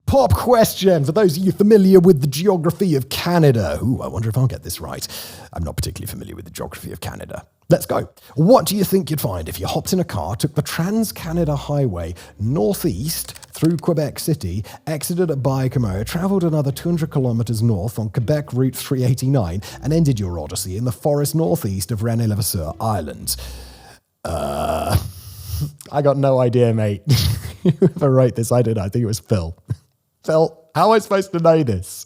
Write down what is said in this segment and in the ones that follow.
Pop question for those of you familiar with the geography of Canada. Ooh, I wonder if I'll get this right. I'm not particularly familiar with the geography of Canada. Let's go. What do you think you'd find if you hopped in a car, took the Trans-Canada Highway northeast through Quebec City, exited at Baie-Comeau, travelled another 200 kilometres north on Quebec Route 389, and ended your odyssey in the forest northeast of René-Levasseur Islands? I got no idea, mate. Whoever wrote this, I don't know. I think it was Phil. Phil, how am I supposed to know this?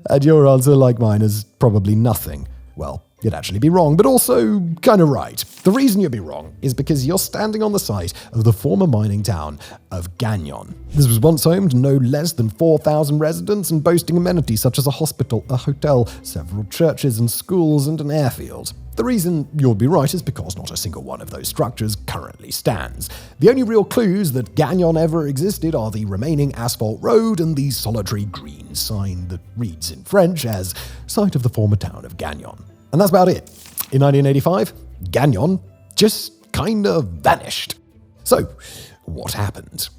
And your answer, like mine, is probably nothing. Well, you'd actually be wrong, but also kind of right. The reason you'd be wrong is because you're standing on the site of the former mining town of Gagnon. This was once home to no less than 4,000 residents and boasting amenities such as a hospital, a hotel, several churches and schools, and an airfield. The reason you'll be right is because not a single one of those structures currently stands. The only real clues that Gagnon ever existed are the remaining asphalt road and the solitary green sign that reads in French as site of the former town of Gagnon. And that's about it. In 1985, Gagnon just kind of vanished. So, what happened?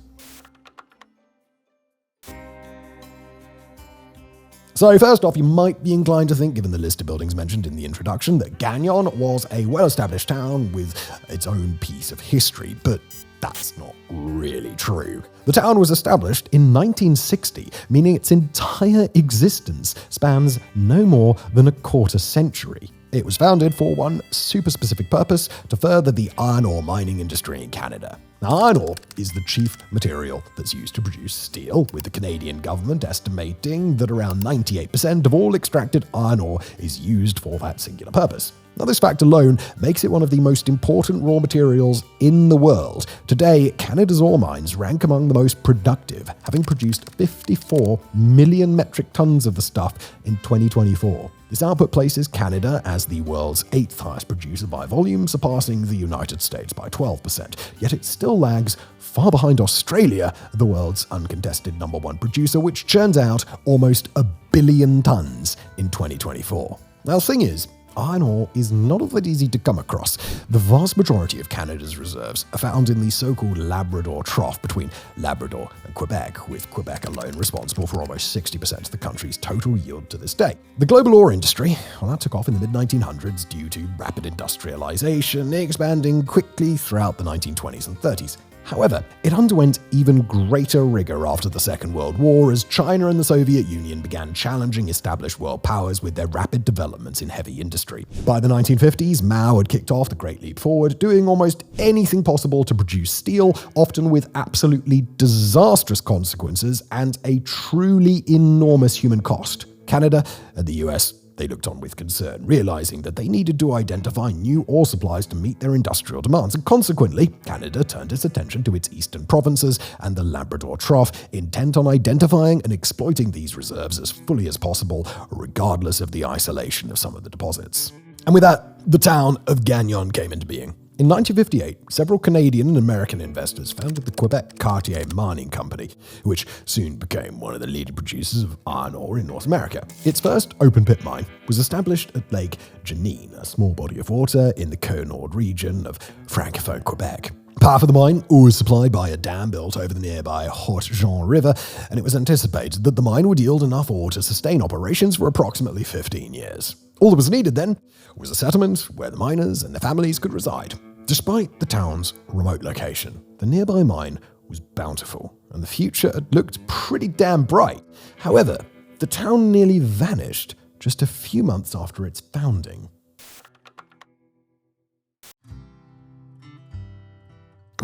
So first off, you might be inclined to think, given the list of buildings mentioned in the introduction, that Gagnon was a well-established town with its own piece of history, but that's not really true. The town was established in 1960, meaning its entire existence spans no more than a quarter century. It was founded for one super specific purpose: to further the iron ore mining industry in Canada. Now, iron ore is the chief material that's used to produce steel, with the Canadian government estimating that around 98% of all extracted iron ore is used for that singular purpose. Now, this fact alone makes it one of the most important raw materials in the world. Today, Canada's ore mines rank among the most productive, having produced 54 million metric tons of the stuff in 2024. This output places Canada as the world's 8th highest producer by volume, surpassing the United States by 12%. Yet it still lags far behind Australia, the world's uncontested number one producer, which churns out almost 1 billion tons in 2024. Now, the thing is, iron ore is not all that easy to come across. The vast majority of Canada's reserves are found in the so-called Labrador Trough between Labrador and Quebec, with Quebec alone responsible for almost 60% of the country's total yield to this day. The global ore industry, well, that took off in the mid-1900s due to rapid industrialization, expanding quickly throughout the 1920s and 30s. However, it underwent even greater rigor after the Second World War as China and the Soviet Union began challenging established world powers with their rapid developments in heavy industry. By the 1950s, Mao had kicked off the Great Leap Forward, doing almost anything possible to produce steel, often with absolutely disastrous consequences and a truly enormous human cost. Canada and the US, they looked on with concern, realizing that they needed to identify new ore supplies to meet their industrial demands, and consequently, Canada turned its attention to its eastern provinces and the Labrador Trough, intent on identifying and exploiting these reserves as fully as possible, regardless of the isolation of some of the deposits. And with that, the town of Gagnon came into being. In 1958, several Canadian and American investors founded the Quebec Cartier Mining Company, which soon became one of the leading producers of iron ore in North America. Its first open-pit mine was established at Lake Gagnon, a small body of water in the Côte-Nord region of Francophone Quebec. Power for the mine was supplied by a dam built over the nearby Haute-Jean River, and it was anticipated that the mine would yield enough ore to sustain operations for approximately 15 years. All that was needed then was a settlement where the miners and their families could reside. Despite the town's remote location, the nearby mine was bountiful, and the future had looked pretty damn bright. However, the town nearly vanished just a few months after its founding.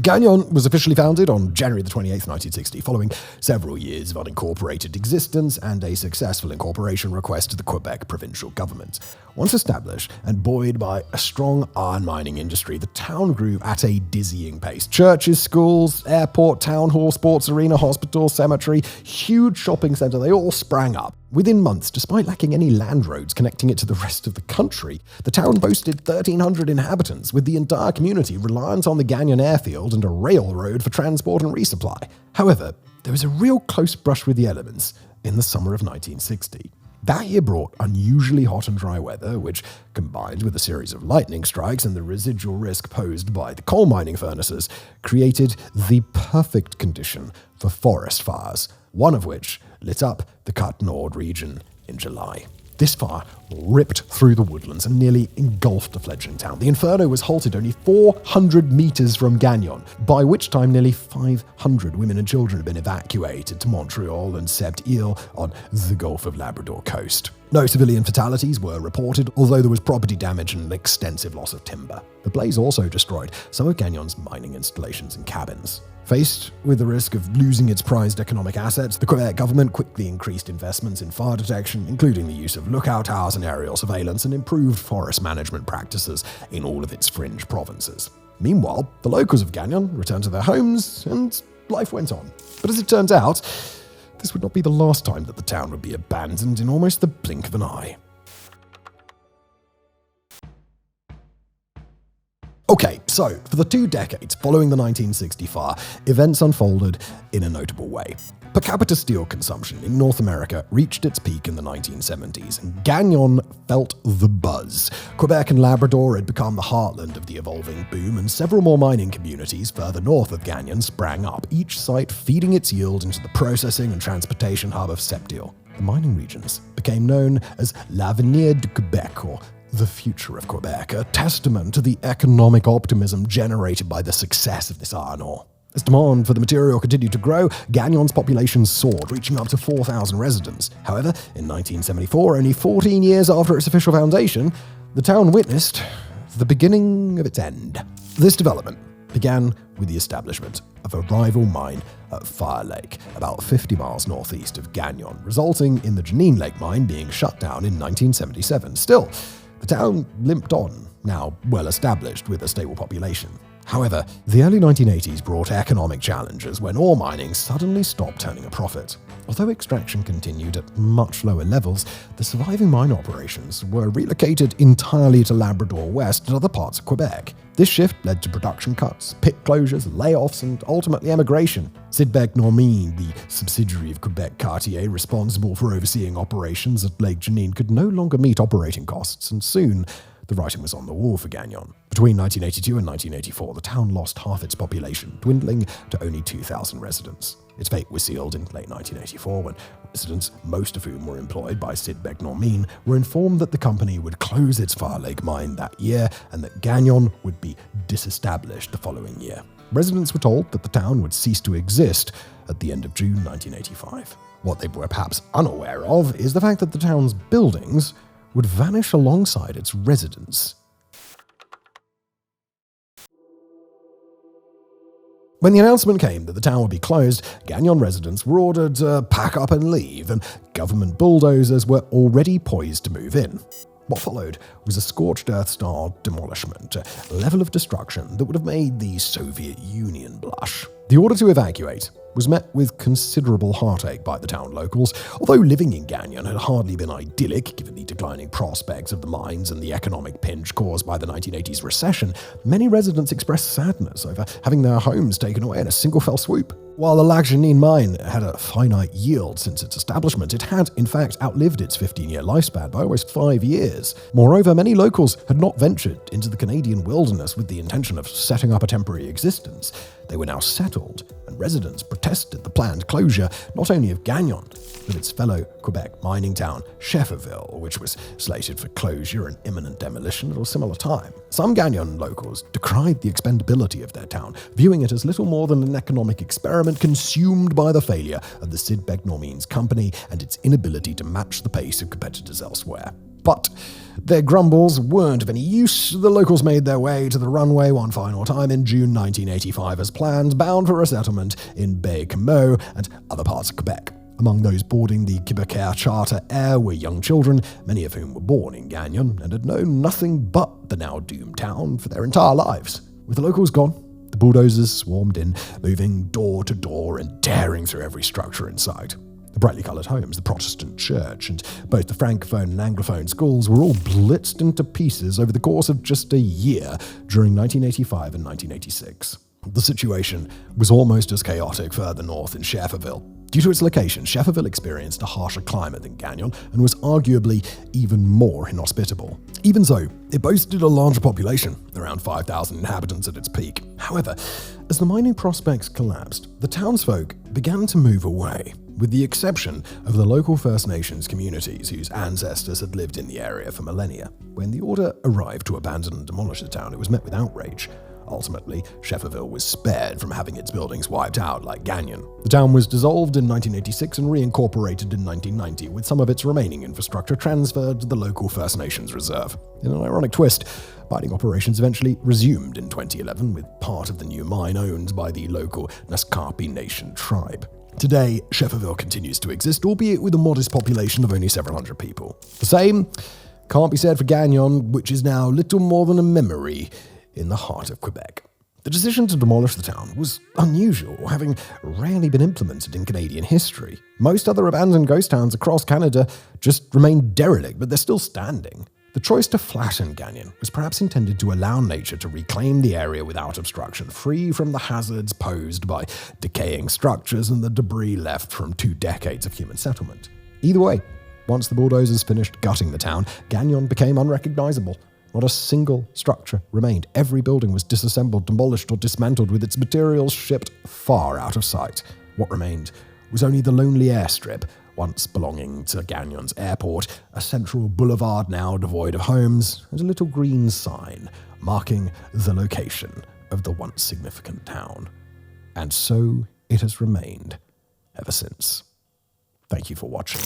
Gagnon was officially founded on January 28, 1960, following several years of unincorporated existence and a successful incorporation request to the Quebec provincial government. Once established and buoyed by a strong iron mining industry, the town grew at a dizzying pace. Churches, schools, airport, town hall, sports arena, hospital, cemetery, huge shopping centre, they all sprang up. Within months, despite lacking any land roads connecting it to the rest of the country, the town boasted 1,300 inhabitants, with the entire community reliant on the Gagnon airfield and a railroad for transport and resupply. However, there was a real close brush with the elements in the summer of 1960. That year brought unusually hot and dry weather, which, combined with a series of lightning strikes and the residual risk posed by the coal mining furnaces, created the perfect condition for forest fires, one of which lit up the Gagnon region in July. This fire ripped through the woodlands and nearly engulfed the fledgling town. The inferno was halted only 400 meters from Gagnon, by which time nearly 500 women and children had been evacuated to Montreal and Sept-Îles on the Gulf of Labrador coast. No civilian fatalities were reported, although there was property damage and an extensive loss of timber. The blaze also destroyed some of Gagnon's mining installations and cabins. Faced with the risk of losing its prized economic assets, the Quebec government quickly increased investments in fire detection, including the use of lookout towers and aerial surveillance, and improved forest management practices in all of its fringe provinces. Meanwhile, the locals of Gagnon returned to their homes, and life went on. But as it turns out, this would not be the last time that the town would be abandoned in almost the blink of an eye. Okay, so for the 2 decades following the 1960 fire, events unfolded in a notable way. Per capita steel consumption in North America reached its peak in the 1970s, and Gagnon felt the buzz. Quebec and Labrador had become the heartland of the evolving boom, and several more mining communities further north of Gagnon sprang up, each site feeding its yield into the processing and transportation hub of Sept-Îles. The mining regions became known as l'Avenir de Québec, or the future of Quebec, a testament to the economic optimism generated by the success of this iron ore. As demand for the material continued to grow, Gagnon's population soared, reaching up to 4,000 residents. However, in 1974, only 14 years after its official foundation, the town witnessed the beginning of its end. This development began with the establishment of a rival mine at Fire Lake, about 50 miles northeast of Gagnon, resulting in the Janine Lake mine being shut down in 1977. Still, the town limped on, now well established with a stable population. However, the early 1980s brought economic challenges when ore mining suddenly stopped turning a profit. Although extraction continued at much lower levels, the surviving mine operations were relocated entirely to Labrador West and other parts of Quebec. This shift led to production cuts, pit closures, layoffs, and ultimately emigration. Sidbeck-Normine, the subsidiary of Quebec Cartier responsible for overseeing operations at Lake Janine, could no longer meet operating costs, and soon the writing was on the wall for Gagnon. Between 1982 and 1984, the town lost half its population, dwindling to only 2,000 residents. Its fate was sealed in late 1984 when residents, most of whom were employed by Sidbeck-Normine, were informed that the company would close its Fire Lake mine that year and that Gagnon would be disestablished the following year. Residents were told that the town would cease to exist at the end of June 1985. What they were perhaps unaware of is the fact that the town's buildings would vanish alongside its residents. When the announcement came that the town would be closed, Gagnon residents were ordered to pack up and leave, and government bulldozers were already poised to move in. What followed was a scorched earth-style demolishment, a level of destruction that would have made the Soviet Union blush. The order to evacuate was met with considerable heartache by the town locals. Although living in Gagnon had hardly been idyllic, given the declining prospects of the mines and the economic pinch caused by the 1980s recession, many residents expressed sadness over having their homes taken away in a single fell swoop. While the Lac Janine mine had a finite yield since its establishment, it had, in fact, outlived its 15-year lifespan by almost 5 years. Moreover, many locals had not ventured into the Canadian wilderness with the intention of setting up a temporary existence. They were now settled, and residents protested the planned closure not only of Gagnon, but its fellow Quebec mining town, Schefferville, which was slated for closure and imminent demolition at a similar time. Some Gagnon locals decried the expendability of their town, viewing it as little more than an economic experiment consumed by the failure of the Sidbeck-Normine's company and its inability to match the pace of competitors elsewhere. But their grumbles weren't of any use. The locals made their way to the runway one final time in June 1985 as planned, bound for a settlement in Baie-Comeau and other parts of Quebec. Among those boarding the Québécois Charter Air were young children, many of whom were born in Gagnon and had known nothing but the now doomed town for their entire lives. With the locals gone, the bulldozers swarmed in, moving door to door and tearing through every structure in sight. The brightly coloured homes, the Protestant church, and both the Francophone and Anglophone schools were all blitzed into pieces over the course of just a year during 1985 and 1986. The situation was almost as chaotic further north in Schefferville. Due to its location, Schefferville experienced a harsher climate than Gagnon and was arguably even more inhospitable. Even so, it boasted a larger population, around 5,000 inhabitants at its peak. However, as the mining prospects collapsed, the townsfolk began to move away, with the exception of the local First Nations communities whose ancestors had lived in the area for millennia. When the order arrived to abandon and demolish the town, it was met with outrage. Ultimately, Schefferville was spared from having its buildings wiped out like Gagnon. The town was dissolved in 1986 and reincorporated in 1990, with some of its remaining infrastructure transferred to the local First Nations reserve. In an ironic twist, mining operations eventually resumed in 2011, with part of the new mine owned by the local Naskapi Nation tribe. Today, Schefferville continues to exist, albeit with a modest population of only several hundred people. The same can't be said for Gagnon, which is now little more than a memory in the heart of Quebec. The decision to demolish the town was unusual, having rarely been implemented in Canadian history. Most other abandoned ghost towns across Canada just remain derelict, but they're still standing. The choice to flatten Gagnon was perhaps intended to allow nature to reclaim the area without obstruction, free from the hazards posed by decaying structures and the debris left from 2 decades of human settlement. Either way, once the bulldozers finished gutting the town, Gagnon became unrecognizable. Not a single structure remained. Every building was disassembled, demolished, or dismantled, with its materials shipped far out of sight. What remained was only the lonely airstrip, once belonging to Gagnon's airport, a central boulevard now devoid of homes, and a little green sign marking the location of the once significant town. And so it has remained ever since. Thank you for watching.